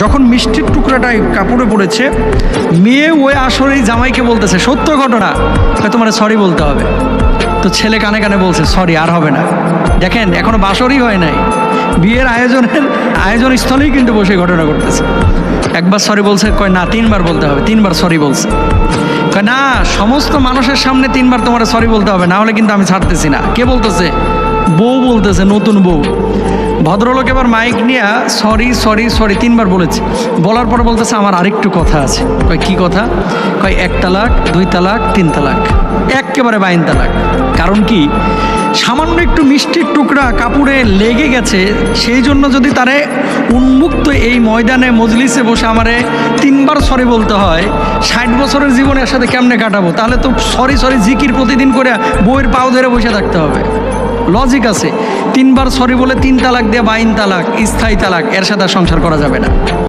যখন মিষ্টির টুকরাটাই কাপড়ে পড়েছে, মেয়ে ওই আসরেই জামাইকে বলতেছে, সত্য ঘটনা, তোমার সরি বলতে হবে। তো ছেলে কানে কানে বলছে সরি আর হবে না। দেখেন এখনো বাসরই হয় নাই, বিয়ের আয়োজন স্থলেই কিন্তু বসে ঘটনা করতেছে। একবার সরি বলছে, কয় না 3বার বলতে হবে। 3বার সরি বলছে, কয় না সমস্ত মানুষের সামনে 3বার তোমার সরি বলতে হবে, না হলে কিন্তু আমি ছাড়তেছি না। কে বলতেছে? বউ বলতেছে, নতুন বউ। ভদ্রলোক এবার মাইক নিয়ে সরি সরি সরি 3বার বলেছে। বলার পর বলতেছে আমার আরেকটু কথা আছে। কয় কি কথা? কয় 1 তালাক, 2 তালাক, 3 তালাক, একেবারে 22 তালাক। কারণ কি, সামান্য একটু মিষ্টির টুকরা কাপড়ে লেগে গেছে, সেই জন্য যদি তারে উন্মুক্ত এই ময়দানে মজলিসে বসে আমারে 3বার সরি বলতে হয়, 60 বছরের জীবনে এর সাথে কেমনে কাটাবো? তাহলে তো সরি সরি জিকির প্রতিদিন করে বউয়ের পাও ধরে বসে থাকতে হবে। লজিক আছে, 3বার সরি বলে 3 তালাক দিয়ে 22 তালাক, স্থায়ী তালাক, এর সাথে সংসার করা যাবে না।